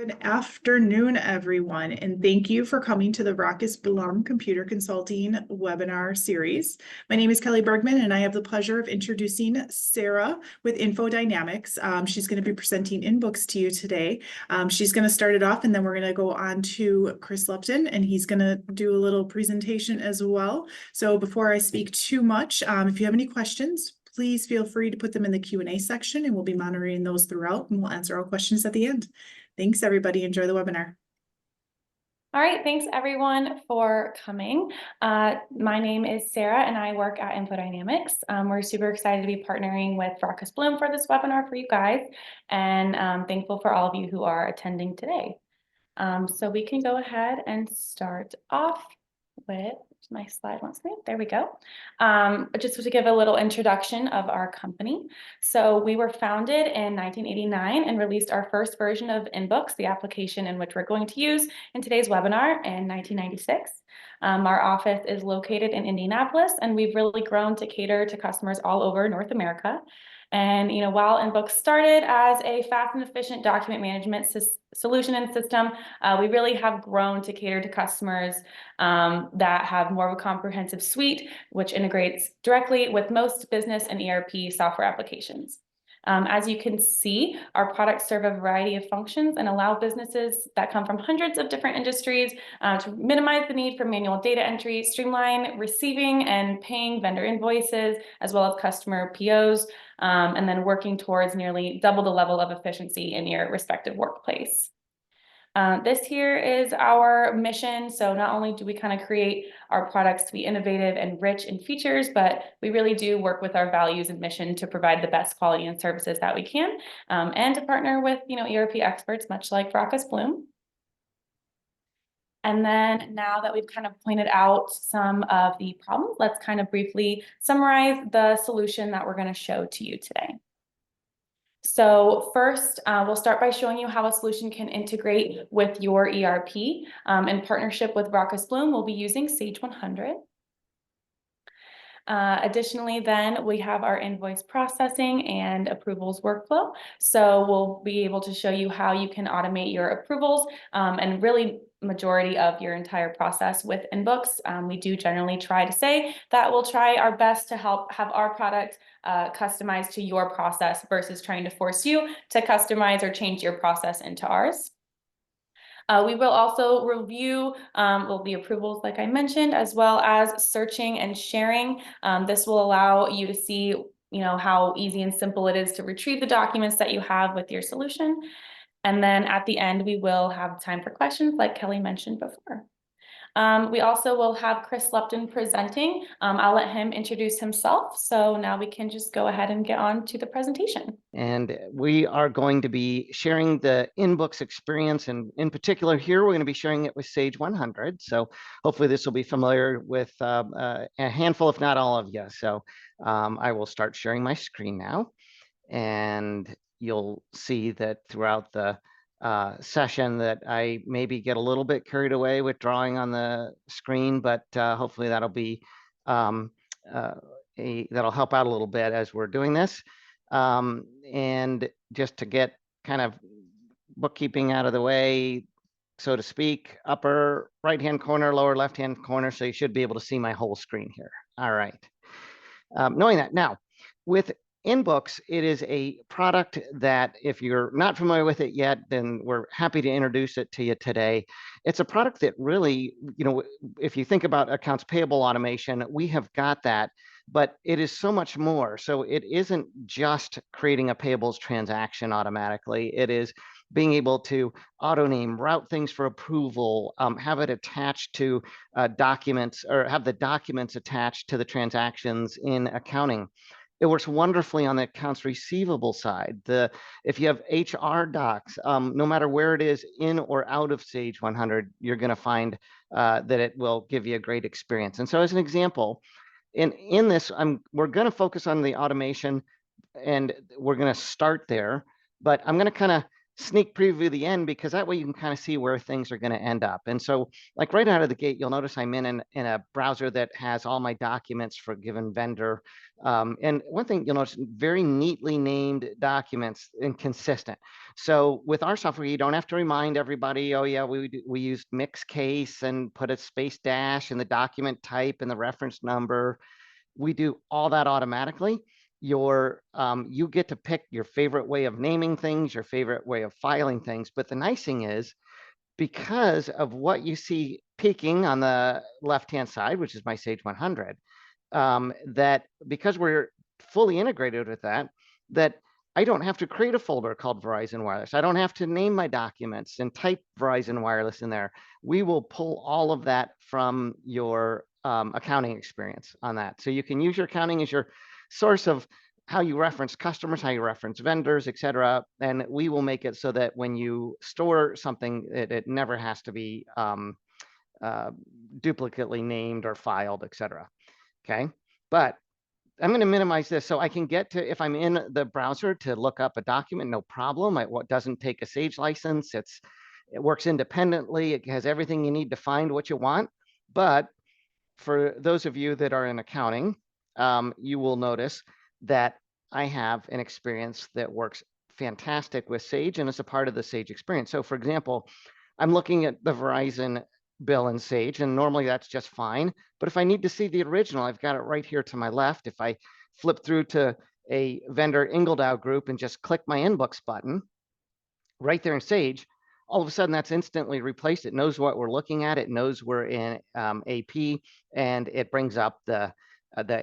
Good afternoon, everyone, and thank you for coming to the Vrakas Blum Computer Consulting webinar series. My name is Kelly Bergman, and I have the pleasure of introducing Sarah with InfoDynamics. She's going to be presenting INBOOKS to you today. She's going to start it off, and then we're going to go on to Chris Lupton, and he's going to do a little presentation as well. So before I speak too much, if you have any questions, please feel free to put them in the Q&A section, and we'll be monitoring those throughout, and we'll answer all questions at the end. Thanks, everybody. Enjoy the webinar. All right, thanks everyone for coming. My name is Sarah and I work at InfoDynamics. We're super excited to be partnering with Vrakas Blum for this webinar for you guys, and thankful for all of you who are attending today. So we can go ahead and start off with my slide once more. There we go. Just to give a little introduction of our company. So we were founded in 1989 and released our first version of INBOOKS, the application in which we're going to use in today's webinar, in 1996. Our office is located in Indianapolis, and we've really grown to cater to customers all over North America. And while INBOOKS started as a fast and efficient document management solution and system, we really have grown to cater to customers that have more of a comprehensive suite, which integrates directly with most business and ERP software applications. As you can see, our products serve a variety of functions and allow businesses that come from hundreds of different industries to minimize the need for manual data entry, streamline receiving and paying vendor invoices, as well as customer POs, and then working towards nearly double the level of efficiency in your respective workplace. This here is our mission. So not only do we kind of create our products to be innovative and rich in features, but we really do work with our values and mission to provide the best quality and services that we can, and to partner with ERP experts, much like Vrakas Blum. And then now that we've kind of pointed out some of the problems, let's kind of briefly summarize the solution that we're going to show to you today. So first, we'll start by showing you how a solution can integrate with your ERP. In partnership with Vrakas Blum, we'll be using Sage 100. Additionally, then we have our invoice processing and approvals workflow. So we'll be able to show you how you can automate your approvals and really majority of your entire process with INBOOKS. We do generally try to say that we'll try our best to help have our product customized to your process versus trying to force you to customize or change your process into ours. We will also review the approvals, like I mentioned, as well as searching and sharing. This will allow you to see how easy and simple it is to retrieve the documents that you have with your solution. And then at the end, we will have time for questions, like Kelly mentioned before. We also will have Chris Lupton presenting. I'll let him introduce himself. So now we can just go ahead and get on to the presentation. And we are going to be sharing the INBOOKS experience. And in particular here, we're going to be sharing it with Sage 100. So hopefully this will be familiar with a handful, if not all of you. So I will start sharing my screen now. And you'll see that throughout the session that I maybe get a little bit carried away with drawing on the screen, but hopefully that'll be that'll help out a little bit as we're doing this. And just to get kind of bookkeeping out of the way, so to speak, upper right-hand corner, lower left-hand corner, so you should be able to see my whole screen here. All right. Knowing that now, with INBOOKS, it is a product that if you're not familiar with it yet, then we're happy to introduce it to you today. It's a product that really, if you think about accounts payable automation, we have got that, but it is so much more. So it isn't just creating a payables transaction automatically. It is being able to auto name, route things for approval, have it attached to documents, or have the documents attached to the transactions in accounting. It works wonderfully on the accounts receivable side. If you have HR docs, no matter where it is in or out of Sage 100, you're going to find that it will give you a great experience. And so as an example, in this, we're going to focus on the automation, and we're going to start there. But I'm going to kind of sneak preview the end, because that way you can kind of see where things are going to end up. And so like right out of the gate, you'll notice I'm in a browser that has all my documents for a given vendor. And one thing you'll notice, very neatly named documents and consistent. So with our software, you don't have to remind everybody, oh yeah, we used mix case and put a space dash in the document type and the reference number. We do all that automatically. You get to pick your favorite way of naming things, your favorite way of filing things. But the nice thing is, because of what you see peeking on the left-hand side, which is my Sage 100, that because we're fully integrated with that, that I don't have to create a folder called Verizon Wireless. I don't have to name my documents and type Verizon Wireless in there. We will pull all of that from your accounting experience on that. So you can use your accounting as your source of how you reference customers, how you reference vendors, et cetera. And we will make it so that when you store something, it never has to be duplicately named or filed, et cetera. Okay, but I'm going to minimize this so I can get to, if I'm in the browser to look up a document, no problem. It doesn't take a Sage license. It works independently. It has everything you need to find what you want. But for those of you that are in accounting, you will notice that I have an experience that works fantastic with Sage and is a part of the Sage experience. So for example, I'm looking at the Verizon bill in Sage, and normally that's just fine. But if I need to see the original, I've got it right here to my left. If I flip through to a vendor Ingledow group and just click my INBOOKS button right there in Sage, all of a sudden that's instantly replaced. It knows what we're looking at. It knows we're in AP, and it brings up the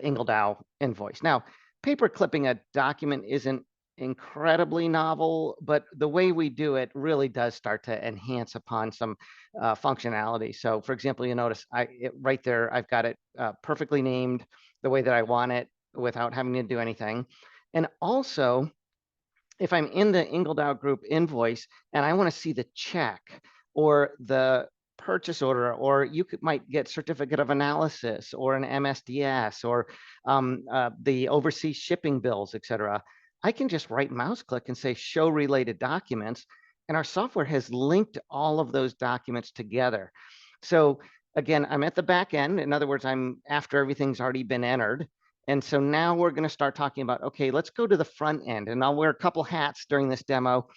Ingledow invoice. Now, paper clipping a document isn't incredibly novel, but the way we do it really does start to enhance upon some functionality. So for example, you notice right there, I've got it perfectly named the way that I want it without having to do anything. And also, if I'm in the Ingledow group invoice and I want to see the check or the purchase order, or you might get certificate of analysis or an MSDS or the overseas shipping bills, et cetera, I can just right mouse click and say show related documents. And our software has linked all of those documents together. So again, I'm at the back end. In other words, I'm after everything's already been entered. And so now we're going to start talking about, okay, let's go to the front end. And I'll wear a couple hats during this demo.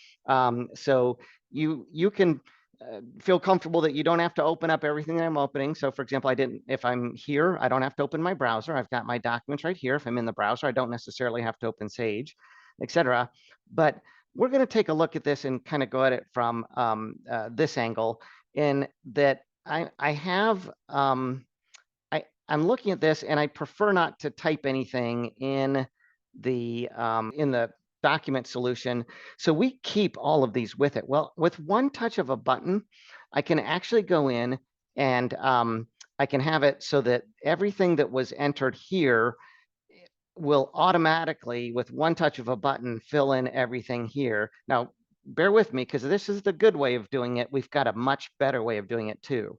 So you can feel comfortable that you don't have to open up everything that I'm opening. So for example, if I'm here, I don't have to open my browser. I've got my documents right here. If I'm in the browser, I don't necessarily have to open Sage, et cetera. But we're going to take a look at this and kind of go at it from this angle, in that I'm looking at this and I prefer not to type anything in the document solution. So we keep all of these with it. Well, with one touch of a button, I can actually go in and I can have it so that everything that was entered here will automatically, with one touch of a button, fill in everything here. Now, bear with me, because this is the good way of doing it. We've got a much better way of doing it too.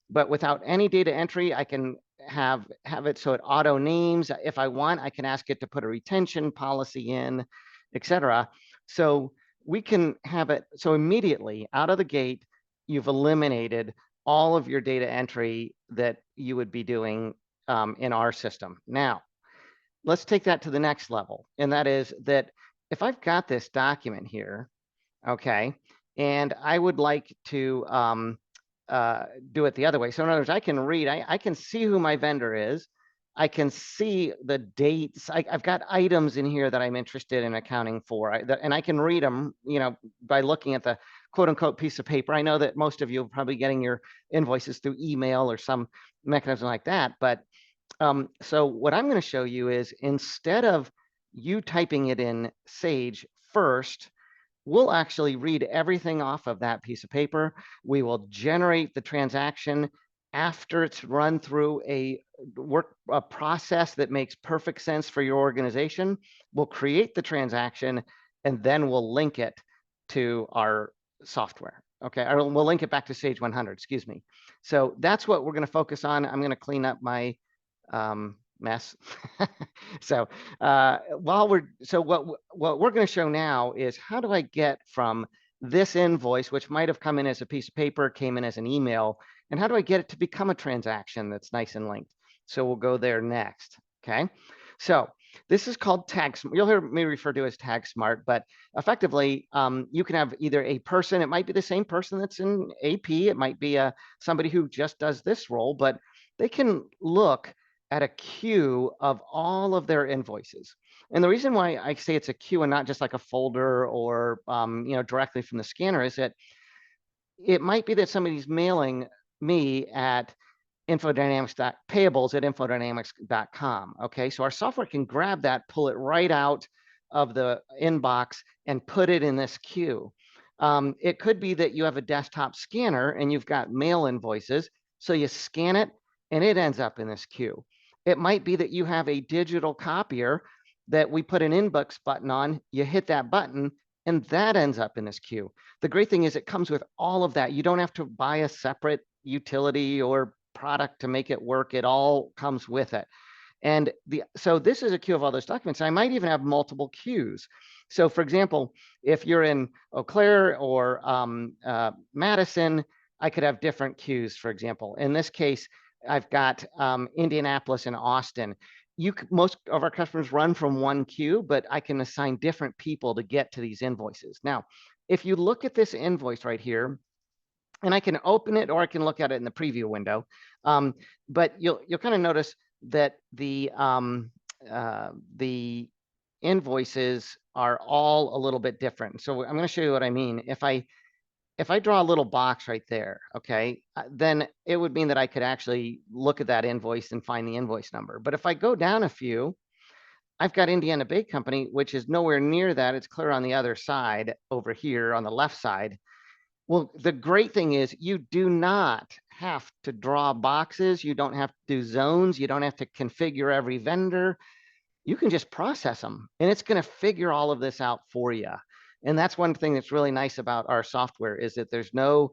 But without any data entry, I can have it so it auto names. If I want, I can ask it to put a retention policy in, et cetera. So we can have it so immediately out of the gate, you've eliminated all of your data entry that you would be doing in our system. Now, let's take that to the next level. And that is that if I've got this document here, okay, and I would like to do it the other way. So in other words, I can read, I can see who my vendor is. I can see the dates. I've got items in here that I'm interested in accounting for, and I can read them, by looking at the quote unquote piece of paper. I know that most of you are probably getting your invoices through email or some mechanism like that. But so what I'm going to show you is, instead of you typing it in Sage first, we'll actually read everything off of that piece of paper. We will generate the transaction after it's run through a process that makes perfect sense for your organization. We'll create the transaction, and then we'll link it to our software. Okay, or we'll link it back to Sage 100, excuse me. So that's what we're going to focus on. I'm going to clean up my mess. So what we're going to show now is, how do I get from this invoice, which might have come in as a piece of paper, came in as an email, and how do I get it to become a transaction that's nice and linked? So we'll go there next, okay? So this is called tag. You'll hear me refer to as tag smart, but effectively, you can have either a person, it might be the same person that's in AP, it might be somebody who just does this role, but they can look at a queue of all of their invoices. And the reason why I say it's a queue and not just like a folder or directly from the scanner is that it might be that somebody's mailing me at payables at infodynamics.com. Okay, so our software can grab that, pull it right out of the inbox and put it in this queue. It could be that you have a desktop scanner and you've got mail invoices, so you scan it and it ends up in this queue. It might be that you have a digital copier that we put an INBOOKS button on, you hit that button, and that ends up in this queue. The great thing is it comes with all of that. You don't have to buy a separate utility or product to make it work. It all comes with it. And so this is a queue of all those documents. I might even have multiple queues. So for example, if you're in Eau Claire or Madison, I could have different queues, for example. In this case, I've got Indianapolis and Austin. Most of our customers run from one queue, but I can assign different people to get to these invoices. Now, if you look at this invoice right here, and I can open it or I can look at it in the preview window, but you'll kind of notice that the invoices are all a little bit different. So I'm going to show you what I mean. If I draw a little box right there, okay, then it would mean that I could actually look at that invoice and find the invoice number. But if I go down a few, I've got Indiana Bake Company, which is nowhere near that. It's clear on the other side over here on the left side. Well, the great thing is you do not have to draw boxes. You don't have to do zones. You don't have to configure every vendor. You can just process them and it's going to figure all of this out for you. And that's one thing that's really nice about our software is that there's no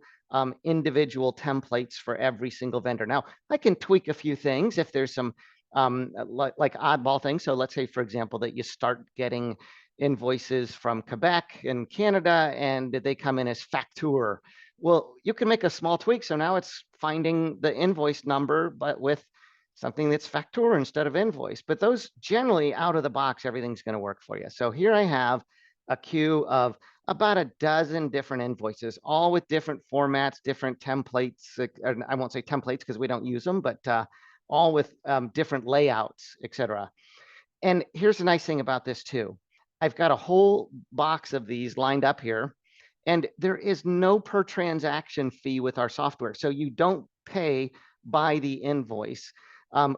individual templates for every single vendor. Now, I can tweak a few things if there's some like oddball things. So let's say, for example, that you start getting invoices from Quebec and Canada and they come in as facture. Well, you can make a small tweak. So now it's finding the invoice number, but with something that's facture instead of invoice. But those generally out of the box, everything's going to work for you. So here I have a queue of about a dozen different invoices, all with different formats, different templates. I won't say templates because we don't use them, but all with different layouts, etc. And here's the nice thing about this too. I've got a whole box of these lined up here, and there is no per transaction fee with our software. So you don't pay by the invoice,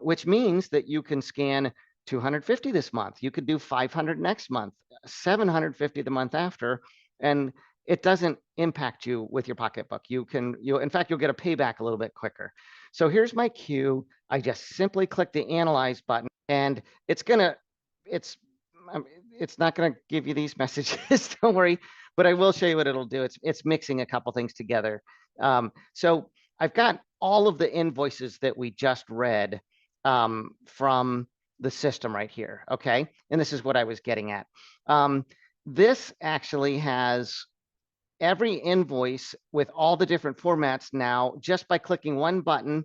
which means that you can scan 250 this month. You could do 500 next month, 750 the month after, and it doesn't impact you with your pocketbook. In fact, you'll get a payback a little bit quicker. So here's my queue. I just simply click the analyze button, and it's not going to give you these messages, don't worry, but I will show you what it'll do. It's mixing a couple things together. So I've got all of the invoices that we just read from the system right here, okay? And this is what I was getting at. This actually has every invoice with all the different formats now just by clicking one button,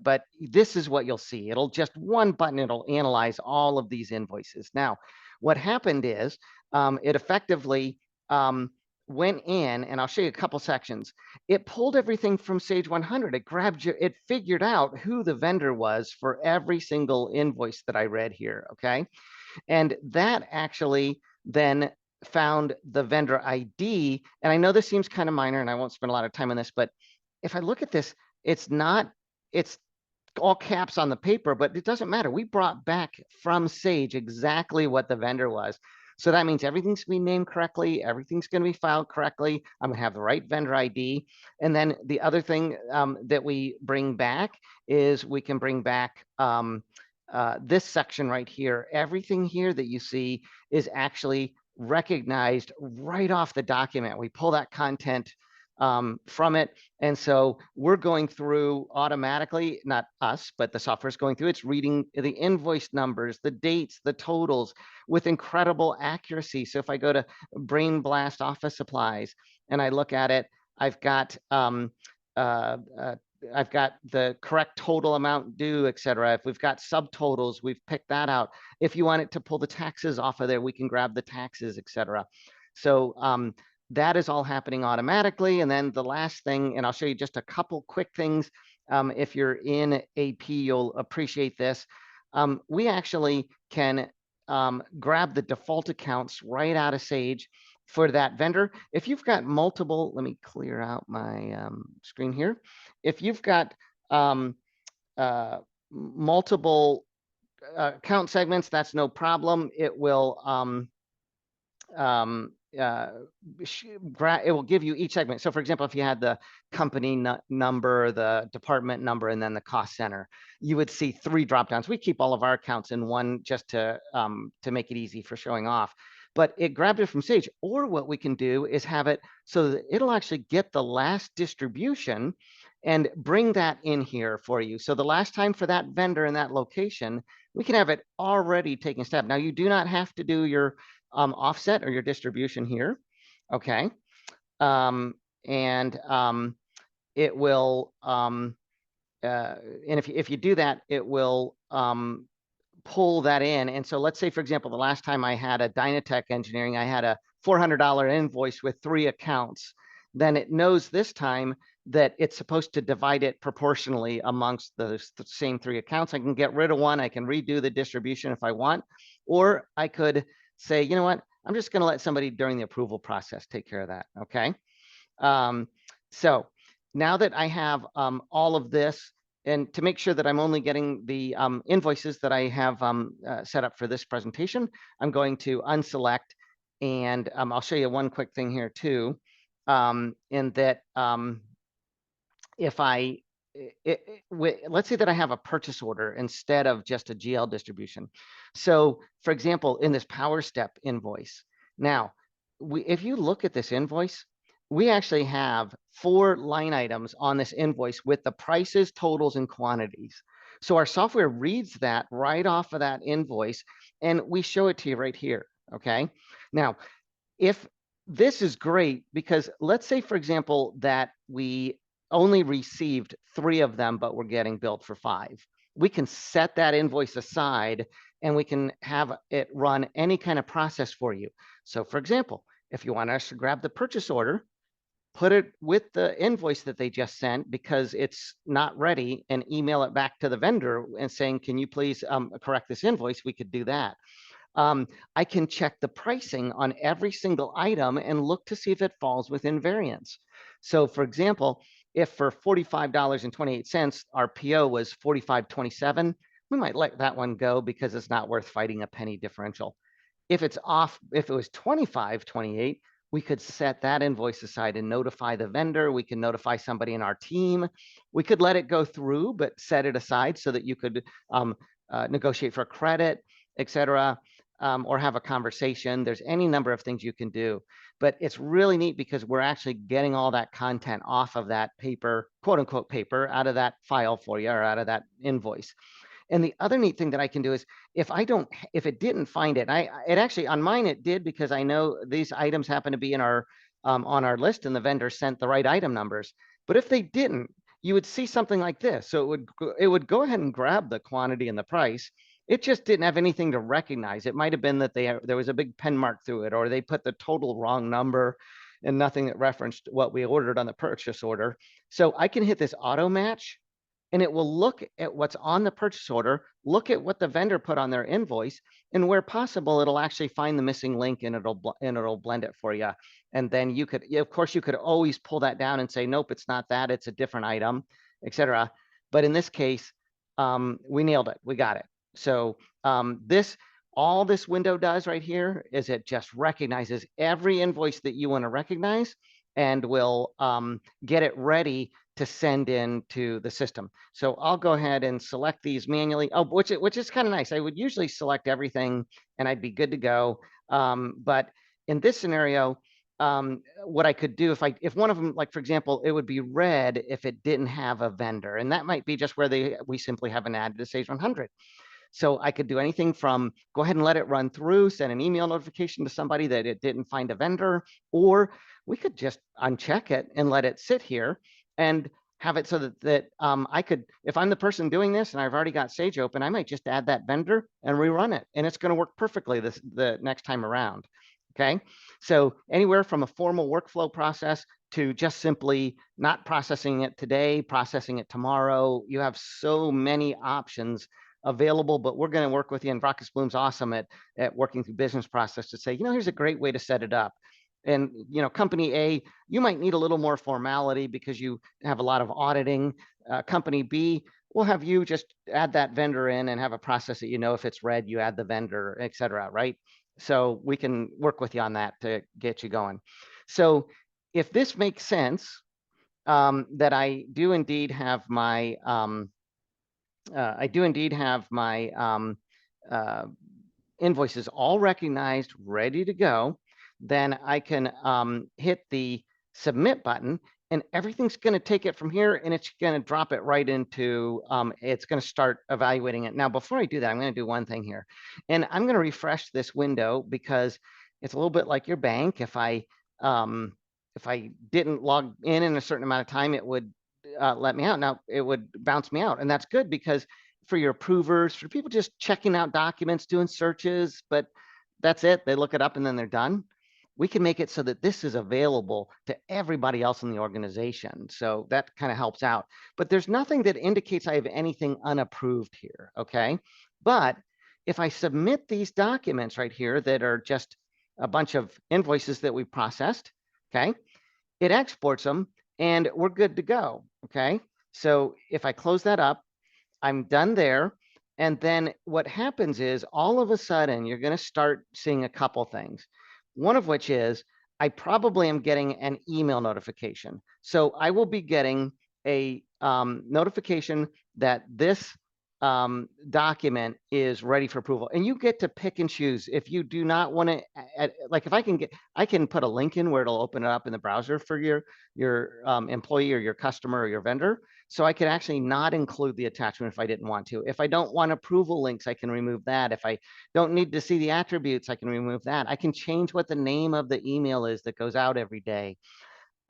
but this is what you'll see. It'll just one button, it'll analyze all of these invoices. Now, what happened is it effectively went in, and I'll show you a couple sections. It pulled everything from Sage 100. It figured out who the vendor was for every single invoice that I read here, okay? And that actually then found the vendor ID. And I know this seems kind of minor and I won't spend a lot of time on this, but if I look at this, it's all caps on the paper, but it doesn't matter. We brought back from Sage exactly what the vendor was. So that means everything's going to be named correctly. Everything's going to be filed correctly. I'm going to have the right vendor ID. And then the other thing that we bring back is we can bring back this section right here. Everything here that you see is actually recognized right off the document. We pull that content from it. And so we're going through automatically, not us, but the software is going through. It's reading the invoice numbers, the dates, the totals with incredible accuracy. So if I go to Brain Blast Office Supplies, and I look at it, I've got I've got the correct total amount due, et cetera. If we've got subtotals, we've picked that out. If you want it to pull the taxes off of there, we can grab the taxes, et cetera. So that is all happening automatically. And then the last thing, and I'll show you just a couple quick things. If you're in AP, you'll appreciate this. We actually can grab the default accounts right out of Sage for that vendor. If you've got multiple, let me clear out my screen here. If you've got multiple account segments, that's no problem. It will it will give you each segment. So for example, if you had the company number, the department number, and then the cost center, you would see 3 dropdowns. We keep all of our accounts in one just to make it easy for showing off. But it grabbed it from Sage. Or what we can do is have it so that it'll actually get the last distribution and bring that in here for you. So the last time for that vendor in that location, we can have it already taking a step. Now you do not have to do your offset or your distribution here, okay? It will, and if you do that, it will pull that in. And so let's say, for example, the last time I had a Dynatech Engineering, I had a $400 invoice with 3 accounts. Then it knows this time that it's supposed to divide it proportionally amongst the same 3 accounts. I can get rid of one. I can redo the distribution if I want, or I could say, you know what, I'm just going to let somebody during the approval process take care of that. Okay. So now that I have all of this, and to make sure that I'm only getting the invoices that I have set up for this presentation, I'm going to unselect, and I'll show you one quick thing here too, in that if I, let's say that I have a purchase order instead of just a GL distribution. So for example, in this Power Step invoice, now, if you look at this invoice, we actually have 4 line items on this invoice with the prices, totals, and quantities. So our software reads that right off of that invoice, and we show it to you right here, okay? Now, if this is great, because let's say, for example, that we only received 3 of them, but we're getting billed for 5. We can set that invoice aside and we can have it run any kind of process for you. So for example, if you want us to grab the purchase order, put it with the invoice that they just sent because it's not ready, and email it back to the vendor and saying, can you please correct this invoice? We could do that. I can check the pricing on every single item and look to see if it falls within variance. So for example, if for $45.28, our PO was $45.27, we might let that one go because it's not worth fighting a penny differential. If it's off, if it was $25.28, we could set that invoice aside and notify the vendor. We can notify somebody in our team. We could let it go through, but set it aside so that you could negotiate for credit, et cetera. Or have a conversation. There's any number of things you can do, but it's really neat because we're actually getting all that content off of that paper, quote unquote paper, out of that file for you, or out of that invoice. And the other neat thing that I can do is if it didn't find it, it actually on mine, it did, because I know these items happen to be in our, on our list, and the vendor sent the right item numbers. But if they didn't, you would see something like this. So it would go ahead and grab the quantity and the price. It just didn't have anything to recognize. It might have been that there was a big pen mark through it, or they put the total wrong number and nothing that referenced what we ordered on the purchase order. So I can hit this auto match, and it will look at what's on the purchase order, look at what the vendor put on their invoice, and where possible, it'll actually find the missing link, and it'll blend it for you. And then you could, of course, you could always pull that down and say, nope, it's not that, it's a different item, etc. But in this case, we nailed it. We got it. So all this window does right here is it just recognizes every invoice that you want to recognize, and will get it ready to send into the system. So I'll go ahead and select these manually. Oh, which is kind of nice. I would usually select everything and I'd be good to go. But in this scenario, what I could do if one of them, like for example, it would be red if it didn't have a vendor, and that might be just where we simply haven't added to Sage 100. So I could do anything from go ahead and let it run through, send an email notification to somebody that it didn't find a vendor, or we could just uncheck it and let it sit here and have it so that I could, if I'm the person doing this and I've already got Sage open, I might just add that vendor and rerun it, and it's going to work perfectly the next time around. Okay, so anywhere from a formal workflow process to just simply not processing it today, processing it tomorrow. You have so many options available, but we're going to work with you. And Vrakas Blum's awesome at working through business process to say, here's a great way to set it up. And, company A, you might need a little more formality because you have a lot of auditing. Company B, we'll have you just add that vendor in and have a process that if it's red, you add the vendor, et cetera, right? So we can work with you on that to get you going. So if this makes sense, that I do indeed have my invoices all recognized, ready to go, then I can hit the submit button, and everything's going to take it from here, and it's going to drop it right into, it's going to start evaluating it. Now, before I do that, I'm going to do one thing here, and I'm going to refresh this window because it's a little bit like your bank. If I didn't log in a certain amount of time, it would let me out. Now, it would bounce me out, and that's good because for your approvers, for people just checking out documents, doing searches, but that's it. They look it up and then they're done. We can make it so that this is available to everybody else in the organization. So that kind of helps out. But there's nothing that indicates I have anything unapproved here, okay? But if I submit these documents right here that are just a bunch of invoices that we processed, okay, it exports them and we're good to go, okay? So if I close that up, I'm done there. And then what happens is all of a sudden, you're going to start seeing a couple things. One of which is I probably am getting an email notification. So I will be getting a notification that this document is ready for approval, and you get to pick and choose. If you do not want to, like if I can put a link in where it'll open it up in the browser for your employee or your customer or your vendor. So I could actually not include the attachment if I didn't want to. If I don't want approval links, I can remove that. If I don't need to see the attributes, I can remove that. I can change what the name of the email is that goes out every day.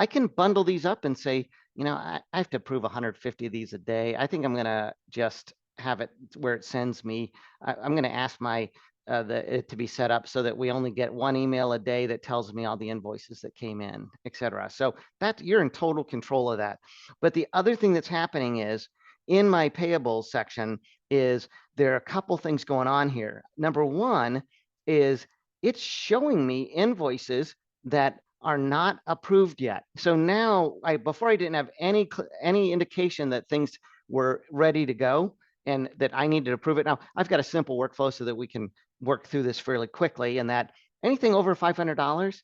I can bundle these up and say, I have to approve 150 of these a day. I think I'm going to just have it where it sends me. I'm going to ask my it to be set up so that we only get one email a day that tells me all the invoices that came in, et cetera. So that you're in total control of that. But the other thing that's happening is in my payables section is there are a couple things going on here. Number one is it's showing me invoices that are not approved yet. So now, before I didn't have any indication that things were ready to go and that I needed to approve it. Now, I've got a simple workflow so that we can work through this fairly quickly, and that anything over $500,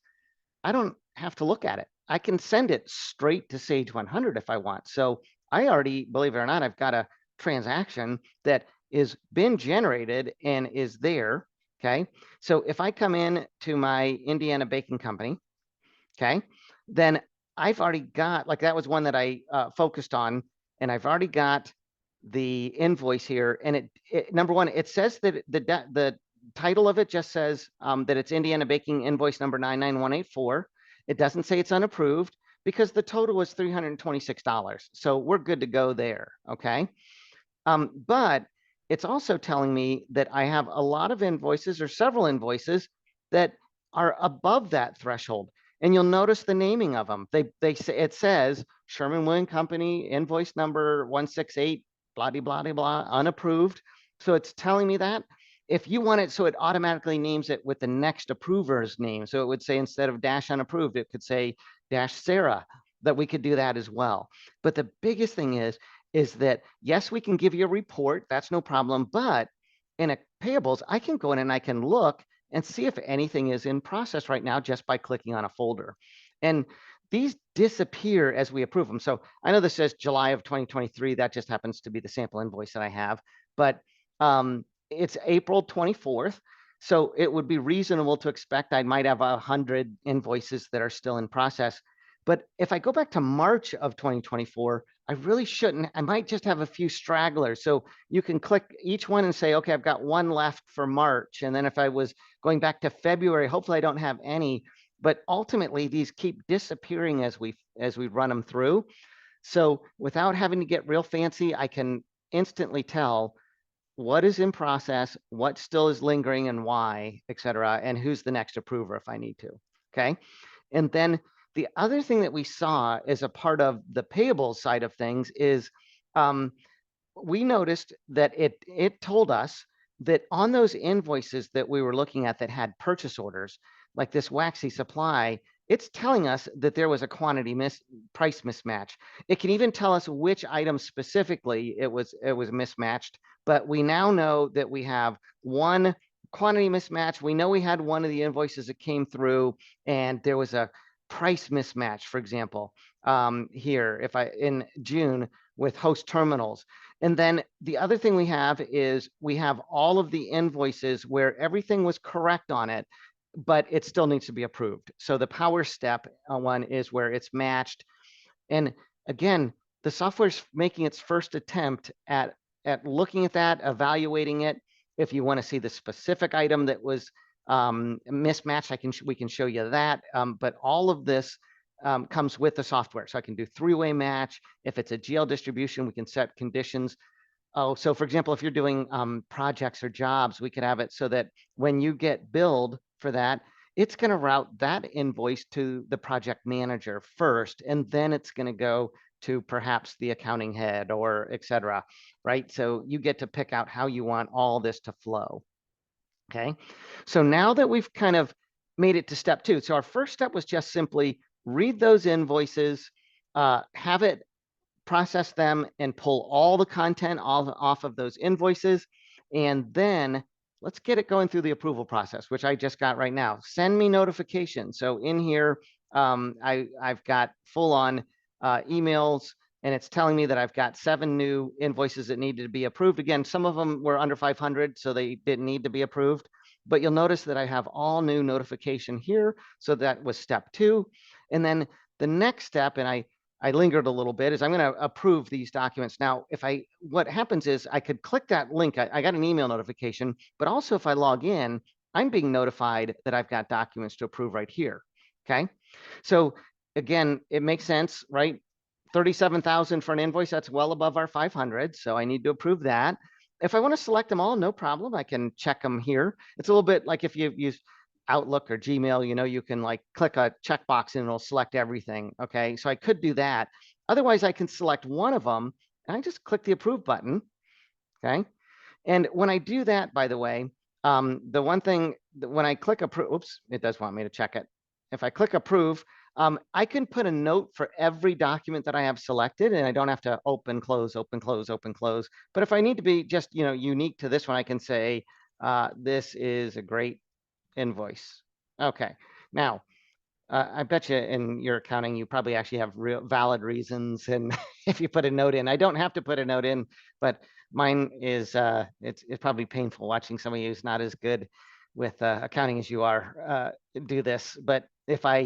I don't have to look at it. I can send it straight to Sage 100 if I want. So I already, believe it or not, I've got a transaction that is been generated and is there. Okay. So if I come in to my Indiana Baking Company, okay, then I've already got, like that was one that I focused on, and I've already got the invoice here. And it number one, it says that the title of it just says that it's Indiana Baking invoice number 99184. It doesn't say it's unapproved because the total was $326. So we're good to go there, okay? But it's also telling me that I have a lot of invoices or several invoices that are above that threshold. And you'll notice the naming of them. They say, it says Sherman-Williams Company invoice number 168, blah, blah, blah, blah, unapproved. So it's telling me that. If you want it, so it automatically names it with the next approver's name. So it would say instead of dash unapproved, it could say dash Sarah, that we could do that as well. But the biggest thing is that, yes, we can give you a report. That's no problem. But in a payables, I can go in and I can look and see if anything is in process right now just by clicking on a folder. And these disappear as we approve them. So I know this says July of 2023. That just happens to be the sample invoice that I have. But it's April 24th. So it would be reasonable to expect I might have 100 invoices that are still in process. But if I go back to March of 2024, I really shouldn't. I might just have a few stragglers. So you can click each one and say, okay, I've got one left for March. And then if I was going back to February, hopefully I don't have any. But ultimately, these keep disappearing as we run them through. So without having to get real fancy, I can instantly tell what is in process, what still is lingering and why, et cetera, and who's the next approver if I need to, okay? And then the other thing that we saw as a part of the payables side of things is we noticed that it told us that on those invoices that we were looking at that had purchase orders, like this waxy supply, it's telling us that there was a quantity price mismatch. It can even tell us which item specifically it was mismatched, but we now know that we have one quantity mismatch. We know we had one of the invoices that came through and there was a price mismatch, for example, here, in June with host terminals. And then the other thing we have is we have all of the invoices where everything was correct on it, but it still needs to be approved. So the power step one is where it's matched. And again, the software's making its first attempt at looking at that, evaluating it. If you want to see the specific item that was mismatched, we can show you that. But all of this comes with the software. So I can do three-way match. If it's a GL distribution, we can set conditions. Oh, so for example, if you're doing projects or jobs, we could have it so that when you get billed for that, it's going to route that invoice to the project manager first, and then it's going to go to perhaps the accounting head or et cetera, right? So you get to pick out how you want all this to flow. Okay, so now that we've kind of made it to step two, so our first step was just simply read those invoices, have it process them and pull all the content off of those invoices. And then let's get it going through the approval process, which I just got right now. Send me notifications. So in here, I've got full on emails, and it's telling me that I've got 7 new invoices that needed to be approved. Again, some of them were under 500, so they didn't need to be approved. But you'll notice that I have all new notification here. So that was step 2. And then the next step, and I lingered a little bit, is I'm going to approve these documents. Now, what happens is I could click that link. I got an email notification, but also if I log in, I'm being notified that I've got documents to approve right here. Okay. So again, it makes sense, right? 37,000 for an invoice, that's well above our 500. So I need to approve that. If I want to select them all, no problem. I can check them here. It's a little bit like if you use Outlook or Gmail, you can like click a checkbox and it'll select everything. Okay, so I could do that. Otherwise, I can select one of them and I just click the approve button. Okay, and when I do that, by the way, the one thing when I click approve, oops, it does want me to check it. If I click approve, I can put a note for every document that I have selected, and I don't have to open, close, open, close, open, close. But if I need to be just unique to this one, I can say this is a great invoice. Okay, now I bet you in your accounting, you probably actually have real valid reasons. And if you put a note in, I don't have to put a note in, but mine is, it's probably painful watching somebody who's not as good with accounting as you are do this. But if all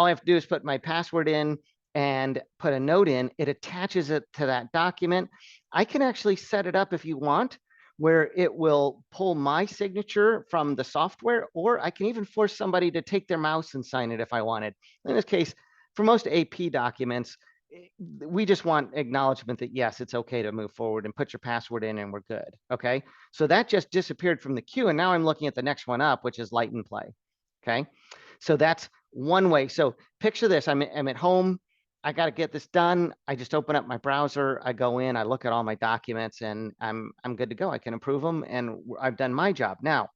I have to do is put my password in and put a note in, it attaches it to that document. I can actually set it up if you want, where it will pull my signature from the software, or I can even force somebody to take their mouse and sign it if I wanted. In this case, for most AP documents, we just want acknowledgement that yes, it's okay to move forward and put your password in and we're good. Okay, so that just disappeared from the queue, and now I'm looking at the next one up, which is Light and Play. Okay, so that's one way. So picture this, I'm at home, I got to get this done. I just open up my browser, I go in, I look at all my documents, and I'm good to go. I can approve them, and I've done my job. Now,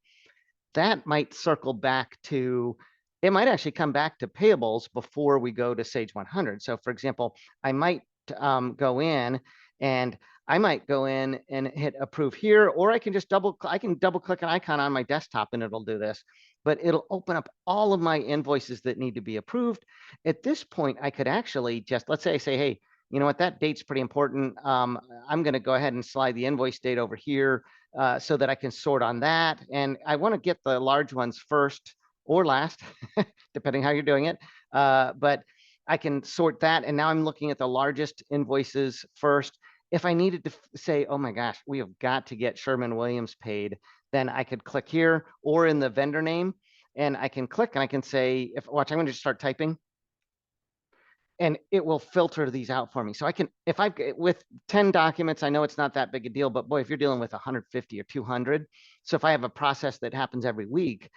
that might circle back to, it might actually come back to payables before we go to Sage 100. So for example, I might go in and hit approve here, or I can just double click an icon on my desktop and it'll do this. But it'll open up all of my invoices that need to be approved. At this point, I could actually just, let's say, hey, you know what, that date's pretty important. I'm going to go ahead and slide the invoice date over here so that I can sort on that. And I want to get the large ones first or last, depending how you're doing it. But I can sort that. And now I'm looking at the largest invoices first. If I needed to say, oh my gosh, we have got to get Sherwin-Williams paid, then I could click here or in the vendor name, and I can click and I can say, watch, I'm going to just start typing, and it will filter these out for me. So I can, if I, with 10 documents, I know it's not that big a deal, but boy, if you're dealing with 150 or 200, so if I have a process that happens every week,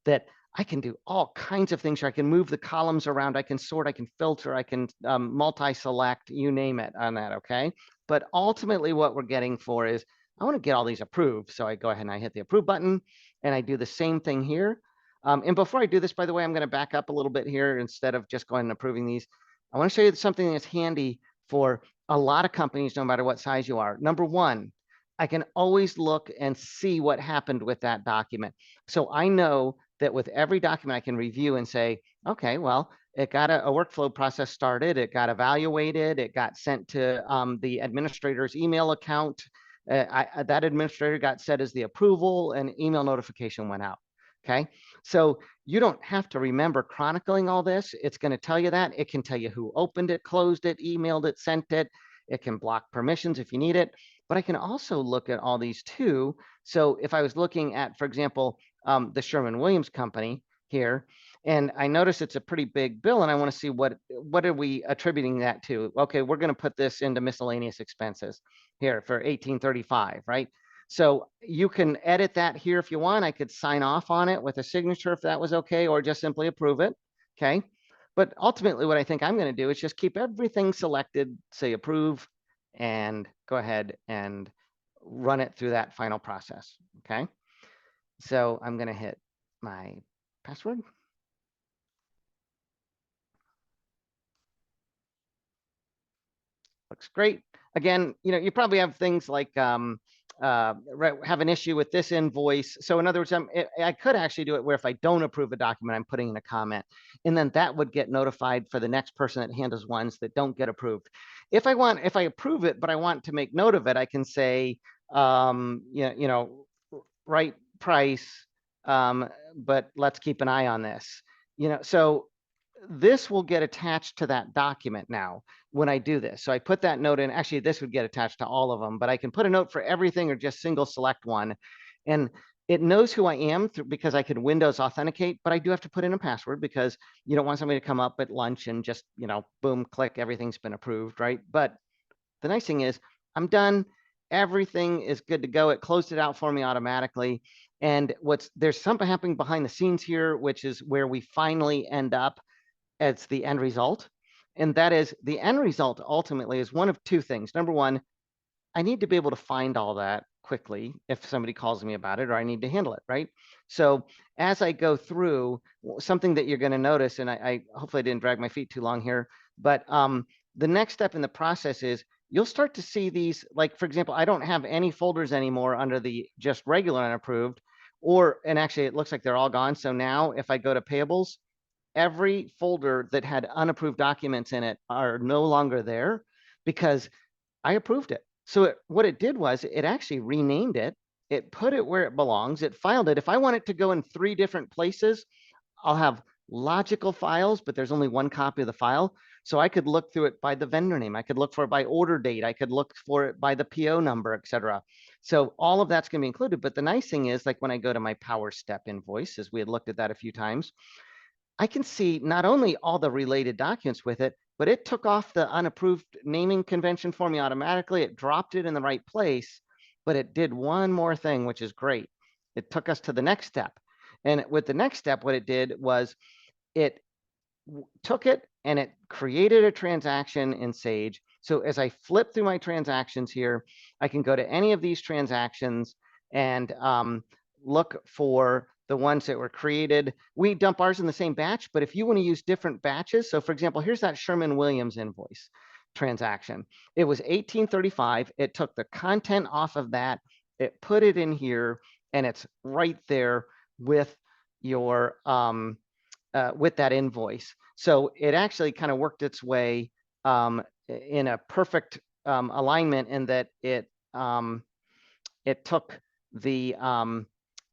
that I can do all kinds of things. I can move the columns around, I can sort, I can filter, I can multi-select, you name it on that, okay? But ultimately what we're getting for is, I want to get all these approved. So I go ahead and I hit the approve button, and I do the same thing here. And before I do this, by the way, I'm going to back up a little bit here. Instead of just going and approving these, I want to show you something that's handy for a lot of companies, no matter what size you are. Number one, I can always look and see what happened with that document. So I know that with every document I can review and say, okay, well, it got a workflow process started, it got evaluated, it got sent to the administrator's email account. That administrator got set as the approval, and email notification went out. Okay, so you don't have to remember chronicling all this. It's going to tell you that. It can tell you who opened it, closed it, emailed it, sent it. It can block permissions if you need it. But I can also look at all these too. So if I was looking at, for example, the Sherwin-Williams company here, and I notice it's a pretty big bill, and I want to see what are we attributing that to. Okay, we're going to put this into miscellaneous expenses here for 1835, right? So you can edit that here if you want. I could sign off on it with a signature if that was okay, or just simply approve it. Okay. But ultimately, what I think I'm going to do is just keep everything selected, say approve, and go ahead and run it through that final process. Okay. So I'm going to hit my password. Looks great. Again, you probably have things like have an issue with this invoice. So in other words, I could actually do it where if I don't approve a document, I'm putting in a comment, and then that would get notified for the next person that handles ones that don't get approved. If I approve it, but I want to make note of it, I can say, right price, but let's keep an eye on this. So this will get attached to that document now when I do this. So I put that note in. Actually, this would get attached to all of them, but I can put a note for everything or just single select one. And it knows who I am because I can Windows authenticate, but I do have to put in a password because you don't want somebody to come up at lunch and just, boom, click, everything's been approved, right? But the nice thing is I'm done. Everything is good to go. It closed it out for me automatically. And there's something happening behind the scenes here, which is where we finally end up as the end result. And that is, the end result ultimately is one of two things. Number one, I need to be able to find all that quickly if somebody calls me about it, or I need to handle it, right? So as I go through, something that you're going to notice, and I hopefully I didn't drag my feet too long here, but the next step in the process is you'll start to see these, like, for example, I don't have any folders anymore under the just regular unapproved, and actually it looks like they're all gone. So now if I go to payables, every folder that had unapproved documents in it are no longer there because I approved it. So what it did was it actually renamed it. It put it where it belongs. It filed it. If I want it to go in 3 different places, I'll have logical files, but there's only one copy of the file. So I could look through it by the vendor name. I could look for it by order date. I could look for it by the PO number, etc. So all of that's going to be included. But the nice thing is, like when I go to my Power Step invoice, as we had looked at that a few times, I can see not only all the related documents with it, but it took off the unapproved naming convention for me automatically. It dropped it in the right place, but it did one more thing, which is great. It took us to the next step. And with the next step, what it did was it took it and it created a transaction in Sage. So as I flip through my transactions here, I can go to any of these transactions and look for the ones that were created. We dump ours in the same batch, but if you want to use different batches, so for example, here's that Sherwin-Williams invoice transaction. It was 1835. It took the content off of that. It put it in here, and it's right there with your with that invoice. So it actually kind of worked its way in a perfect alignment in that it took the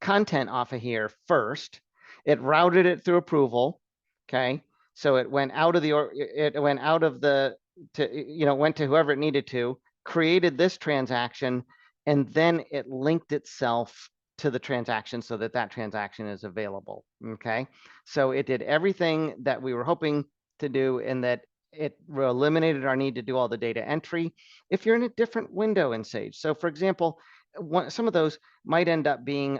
content off of here first. It routed it through approval. Okay. So it went out of the, it went out of the, went to whoever it needed to, created this transaction, and then it linked itself to the transaction so that that transaction is available. Okay. So it did everything that we were hoping to do, and that it eliminated our need to do all the data entry if you're in a different window in Sage. So for example, some of those might end up being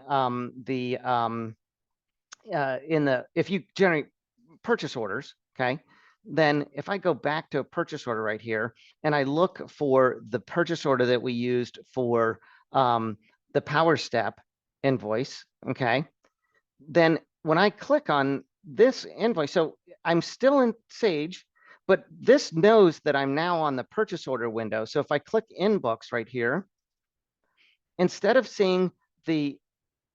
if you generate purchase orders, okay, then if I go back to a purchase order right here and I look for the purchase order that we used for the Power Step invoice, okay, then when I click on this invoice, so I'm still in Sage, but this knows that I'm now on the purchase order window. So if I click INBOOKS right here, instead of seeing the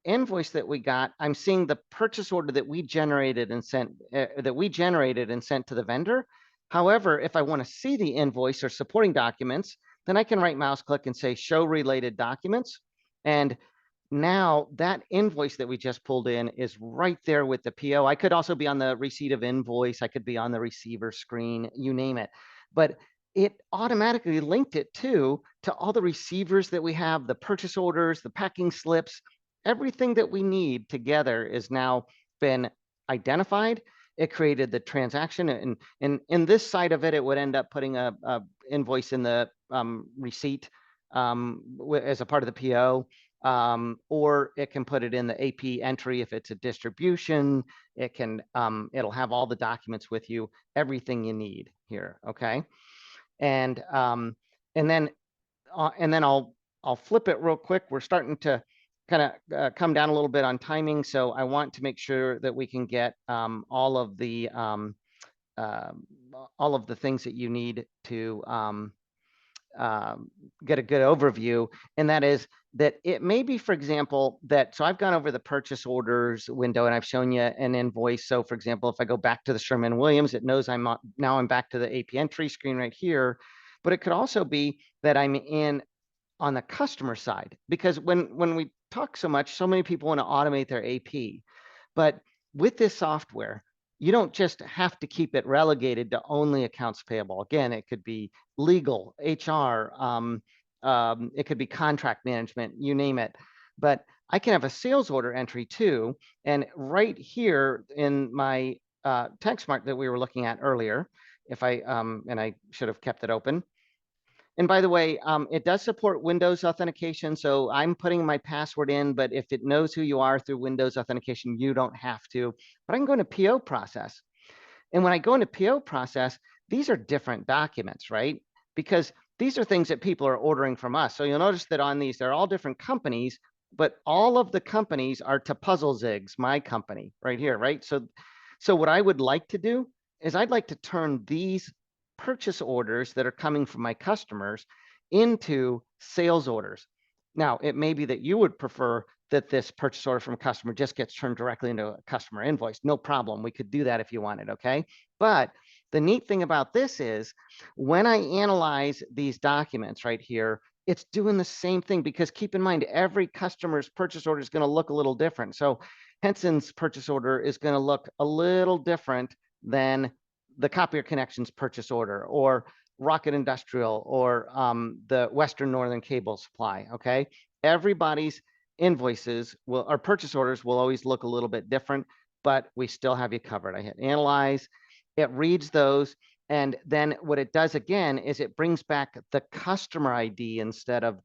invoice that we got, I'm seeing the purchase order that we generated and sent to the vendor. However, if I want to see the invoice or supporting documents, then I can right mouse click and say show related documents. And now that invoice that we just pulled in is right there with the PO. I could also be on the receipt of invoice. I could be on the receiver screen, you name it. But it automatically linked it to all the receivers that we have, the purchase orders, the packing slips. Everything that we need together is now been identified. It created the transaction, and in this side of it, it would end up putting a invoice in the receipt as a part of the PO. Or it can put it in the AP entry if it's a distribution. It can it'll have all the documents with you, everything you need here. Okay, and then I'll flip it real quick. We're starting to kind of come down a little bit on timing, so I want to make sure that we can get all of the things that you need to get a good overview, and that is that it may be, for example, that, so I've gone over the purchase orders window and I've shown you an invoice. So for example, if I go back to the Sherman-Williams, it knows I'm back to the AP entry screen right here. But it could also be that I'm in on the customer side, because when we talk so many people want to automate their AP, but with this software, you don't just have to keep it relegated to only accounts payable. Again, it could be legal, HR, it could be contract management, you name it. But I can have a sales order entry too. And right here in my TechSmart that we were looking at earlier, if I, and I should have kept it open. And by the way, it does support Windows authentication. So I'm putting my password in, but if it knows who you are through Windows authentication, you don't have to. But I can go into PO process. And when I go into PO process, these are different documents, right? Because these are things that people are ordering from us. So you'll notice that on these, they're all different companies, but all of the companies are to Puzzlezigs, my company right here, right? So what I would like to do is I'd like to turn these purchase orders that are coming from my customers into sales orders. Now, it may be that you would prefer that this purchase order from a customer just gets turned directly into a customer invoice. No problem. We could do that if you wanted, okay? But the neat thing about this is when I analyze these documents right here, it's doing the same thing, because keep in mind, every customer's purchase order is going to look a little different. So Henson's purchase order is going to look a little different than the Copier Connections purchase order, or Rocket Industrial, or the Western Northern Cable Supply, okay? Everybody's invoices or purchase orders will always look a little bit different, but we still have you covered. I hit analyze, it reads those, and then what it does again is it brings back the customer ID instead of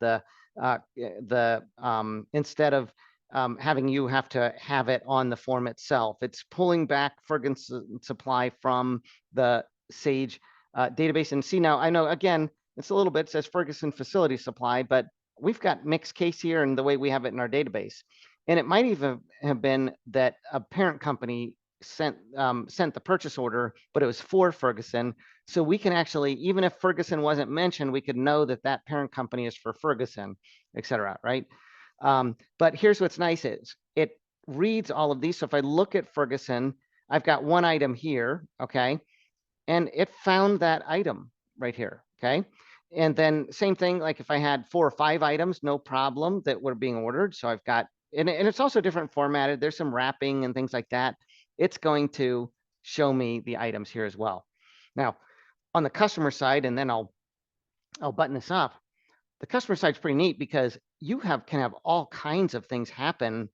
having you have to have it on the form itself. It's pulling back Ferguson Supply from the Sage database. And see, now I know, again, it's a little bit, it says Ferguson Facility Supply, but we've got mixed case here and the way we have it in our database. And it might even have been that a parent company sent the purchase order, but it was for Ferguson. So we can actually, even if Ferguson wasn't mentioned, we could know that that parent company is for Ferguson, et cetera, right? But here's what's nice is it reads all of these. So if I look at Ferguson, I've got one item here, okay? And it found that item right here, okay? And then same thing, like if I had 4 or 5 items, no problem, that were being ordered. So I've got, and it's also different formatted. There's some wrapping and things like that. It's going to show me the items here as well. Now, on the customer side, and then I'll button this up. The customer side's pretty neat because you can have all kinds of things happen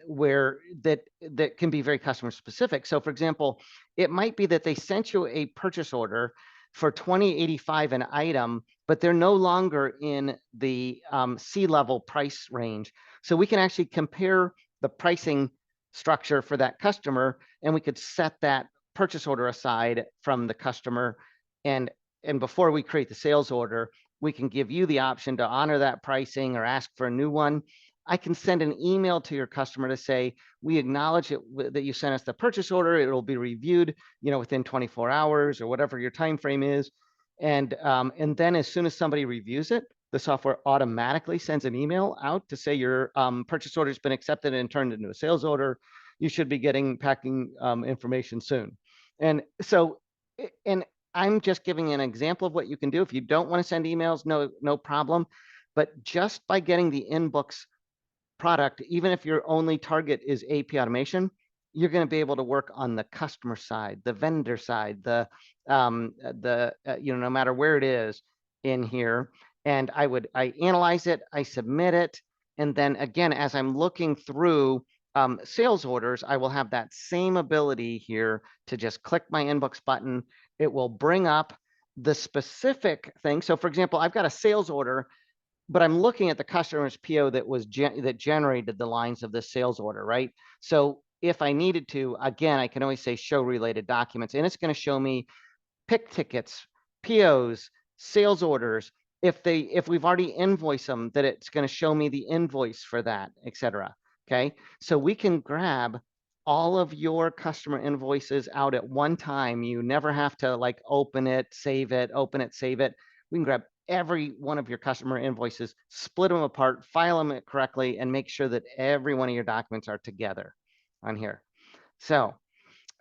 where that can be very customer specific. So for example, it might be that they sent you a purchase order for $20.85 an item, but they're no longer in the C-level price range. So we can actually compare the pricing structure for that customer, and we could set that purchase order aside from the customer. And before we create the sales order, we can give you the option to honor that pricing or ask for a new one. I can send an email to your customer to say, we acknowledge that you sent us the purchase order. It will be reviewed, within 24 hours or whatever your time frame is. And then as soon as somebody reviews it, the software automatically sends an email out to say your purchase order has been accepted and turned into a sales order. You should be getting packing information soon. And so, I'm just giving an example of what you can do. If you don't want to send emails, no problem. But just by getting the INBOOKS product, even if your only target is AP automation, you're going to be able to work on the customer side, the vendor side, no matter where it is in here. And I analyze it, I submit it, and then again, as I'm looking through sales orders, I will have that same ability here to just click my INBOOKS button. It will bring up the specific thing. So for example, I've got a sales order, but I'm looking at the customer's PO that generated the lines of this sales order, right? So if I needed to, again, I can always say show related documents, and it's going to show me pick tickets, POs, sales orders. If we've already invoiced them, that it's going to show me the invoice for that, etc. Okay, so we can grab all of your customer invoices out at one time. You never have to open it, save it, open it, save it. We can grab every one of your customer invoices, split them apart, file them correctly, and make sure that every one of your documents are together on here. So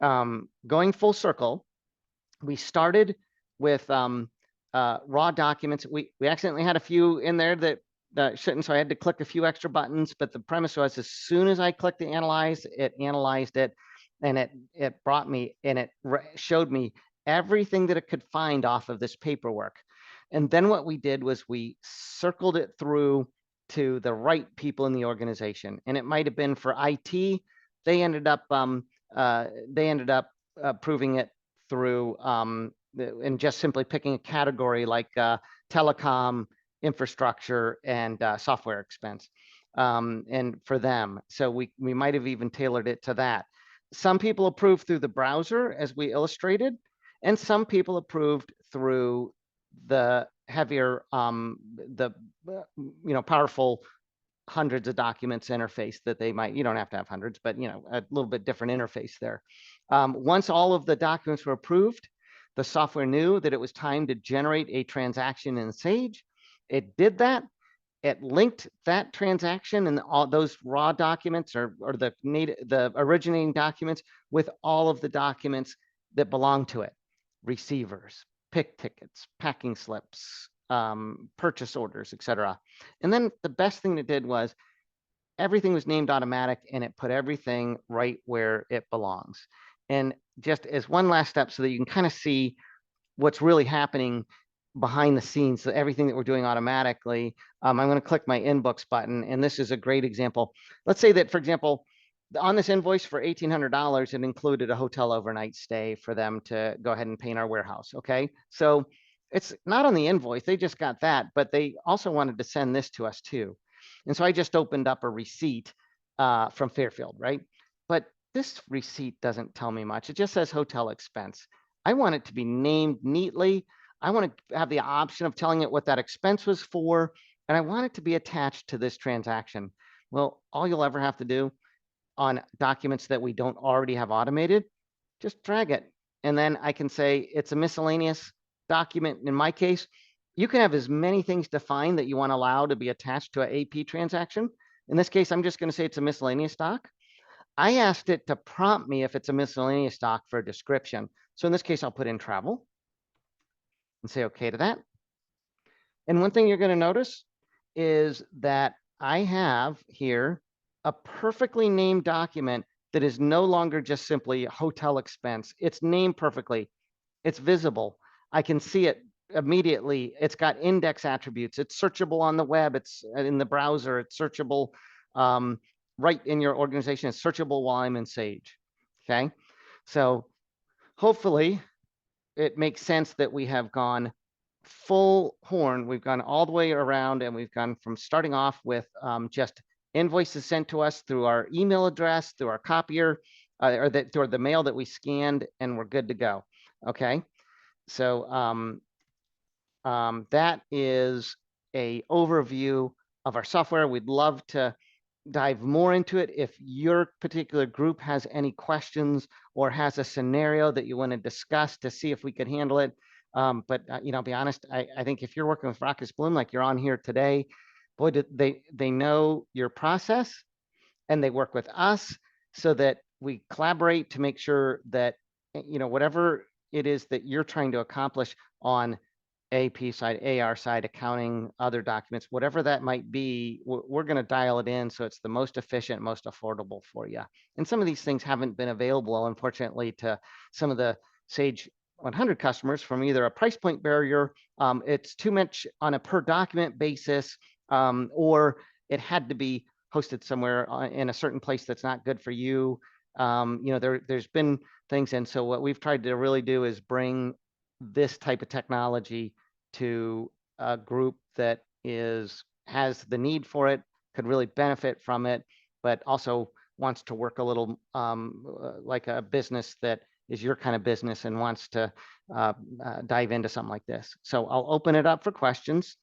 going full circle, we started with raw documents. We accidentally had a few in there that shouldn't, so I had to click a few extra buttons, but the premise was as soon as I clicked the analyze, it analyzed it, and it brought me, and it showed me everything that it could find off of this paperwork. And then what we did was we circled it through to the right people in the organization. And it might have been for IT. They ended up proving it through and just simply picking a category like telecom, infrastructure, and software expense, and for them. So we might have even tailored it to that. Some people approved through the browser, as we illustrated, and some people approved through the heavier, powerful hundreds of documents interface that they might, you don't have to have hundreds, but a little bit different interface there. Once all of the documents were approved, the software knew that it was time to generate a transaction in Sage. It did that. It linked that transaction and all those raw documents or the originating documents with all of the documents that belong to it: receivers, pick tickets, packing slips, purchase orders, etc. And then the best thing it did was everything was named automatic, and it put everything right where it belongs. And just as one last step so that you can kind of see what's really happening behind the scenes, so everything that we're doing automatically, I'm going to click my INBOOKS button, and this is a great example. Let's say that, for example, on this invoice for $1,800, it included a hotel overnight stay for them to go ahead and paint our warehouse. Okay, so it's not on the invoice, they just got that, but they also wanted to send this to us too. And so I just opened up a receipt from Fairfield, right? But this receipt doesn't tell me much. It just says hotel expense. I want it to be named neatly. I want to have the option of telling it what that expense was for, and I want it to be attached to this transaction. Well, all you'll ever have to do on documents that we don't already have automated, just drag it. And then I can say it's a miscellaneous document. In my case, you can have as many things defined that you want to allow to be attached to an AP transaction. In this case, I'm just going to say it's a miscellaneous doc. I asked it to prompt me if it's a miscellaneous doc for a description. So in this case, I'll put in travel and say okay to that. And one thing you're going to notice is that I have here a perfectly named document that is no longer just simply a hotel expense. It's named perfectly. It's visible. I can see it immediately. It's got index attributes. It's searchable on the web. It's in the browser. It's searchable right in your organization. It's searchable while I'm in Sage. Okay. So hopefully it makes sense that we have gone full horn. We've gone all the way around, and we've gone from starting off with just invoices sent to us through our email address, through our copier, or the mail that we scanned, and we're good to go. Okay. So that is a overview of our software. We'd love to dive more into it. If your particular group has any questions or has a scenario that you want to discuss to see if we could handle it. But you know, be honest, I think if you're working with Vrakas Blum, like you're on here today, boy, they know your process, and they work with us so that we collaborate to make sure that, you know, whatever it is that you're trying to accomplish on AP side, AR side, accounting, other documents, whatever that might be, we're going to dial it in so it's the most efficient, most affordable for you. And some of these things haven't been available, unfortunately, to some of the Sage 100 customers from either a price point barrier, it's too much on a per document basis, or it had to be hosted somewhere in a certain place that's not good for you. You know, there's been things. And so what we've tried to really do is bring this type of technology to a group that has the need for it, could really benefit from it, but also wants to work a little like a business that is your kind of business and wants to dive into something like this. So I'll open it up for questions.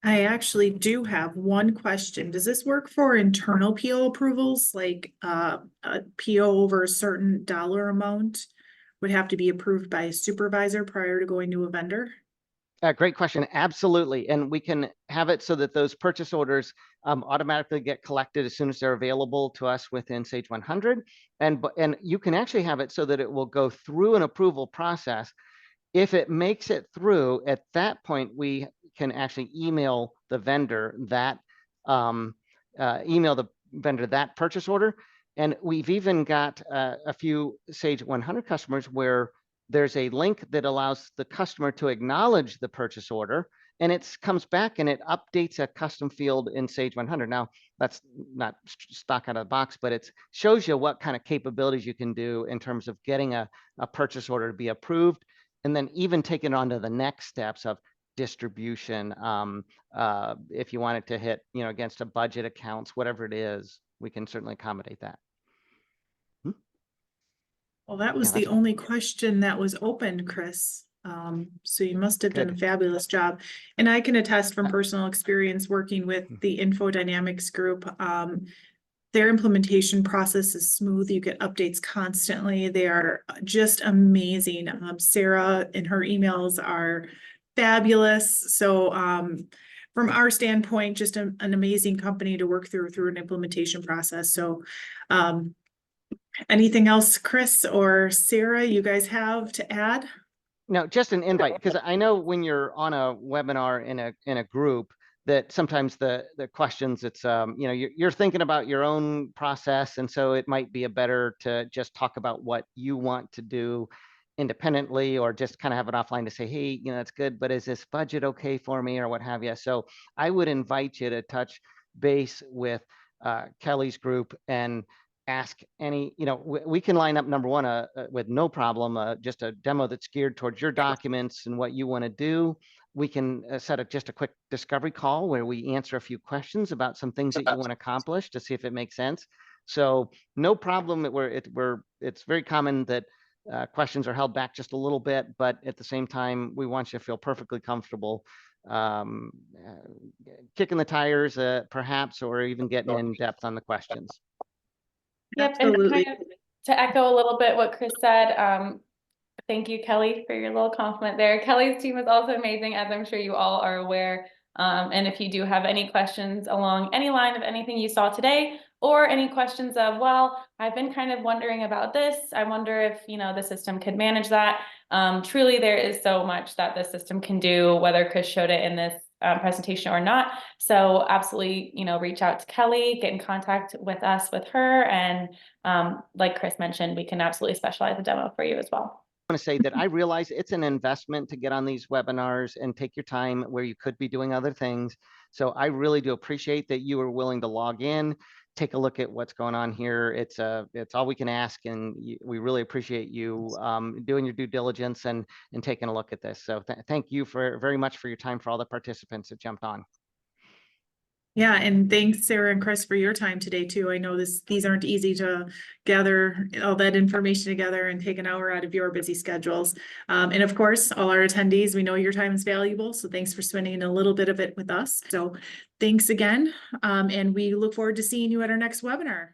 I actually do have one question. Does this work for internal PO approvals, like a PO over a certain dollar amount would have to be approved by a supervisor prior to going to a vendor? Great question. Absolutely. And we can have it so that those purchase orders automatically get collected as soon as they're available to us within Sage 100. And you can actually have it so that it will go through an approval process. If it makes it through, at that point, we can actually email the vendor that purchase order. And we've even got a few Sage 100 customers where there's a link that allows the customer to acknowledge the purchase order, and it comes back and it updates a custom field in Sage 100. Now, that's not stock out of the box, but it shows you what kind of capabilities you can do in terms of getting a purchase order to be approved, and then even take it on to the next steps of distribution. If you want it to hit, you know, against a budget accounts, whatever it is, we can certainly accommodate that. Well, that was the only question that was open, Chris. So you must have done a fabulous job. And I can attest from personal experience working with the InfoDynamics group. Their implementation process is smooth. You get updates constantly. They are just amazing. Sarah and her emails are fabulous. So from our standpoint, just an amazing company to work through an implementation process. So anything else, Chris or Sarah, you guys have to add? No, just an invite, because I know when you're on a webinar in a group that sometimes the questions, it's you know, you're thinking about your own process, and so it might be better to just talk about what you want to do independently, or just kind of have it offline to say, hey, you know, that's good, but is this budget okay for me, or what have you. So I would invite you to touch base with Kelly's group and ask any, you know, we can line up, number one, with no problem, just a demo that's geared towards your documents and what you want to do. We can set up just a quick discovery call where we answer a few questions about some things that you want to accomplish to see if it makes sense. So no problem. It's very common that questions are held back just a little bit, but at the same time, we want you to feel perfectly comfortable kicking the tires, perhaps, or even getting in depth on the questions. Yep, Absolutely. and kind of to echo a little bit what Chris said, thank you, Kelly, for your little compliment there. Kelly's team is also amazing, as I'm sure you all are aware. And if you do have any questions along any line of anything you saw today, or any questions of, well, I've been kind of wondering about this, I wonder if, you know, the system could manage that. Truly, there is so much that the system can do, whether Chris showed it in this presentation or not. So absolutely, reach out to Kelly, get in contact with us, with her. And like Chris mentioned, we can absolutely specialize a demo for you as well. I want to say that I realize it's an investment to get on these webinars and take your time where you could be doing other things. So I really do appreciate that you are willing to log in, take a look at what's going on here. It's all we can ask, and we really appreciate you doing your due diligence and taking a look at this. So thank you very much for your time, for all the participants that jumped on. Yeah, and thanks, Sarah and Chris, for your time today too. I know these aren't easy to gather all that information together and take an hour out of your busy schedules. And of course, all our attendees, we know your time is valuable, so thanks for spending a little bit of it with us. So thanks again, and we look forward to seeing you at our next webinar.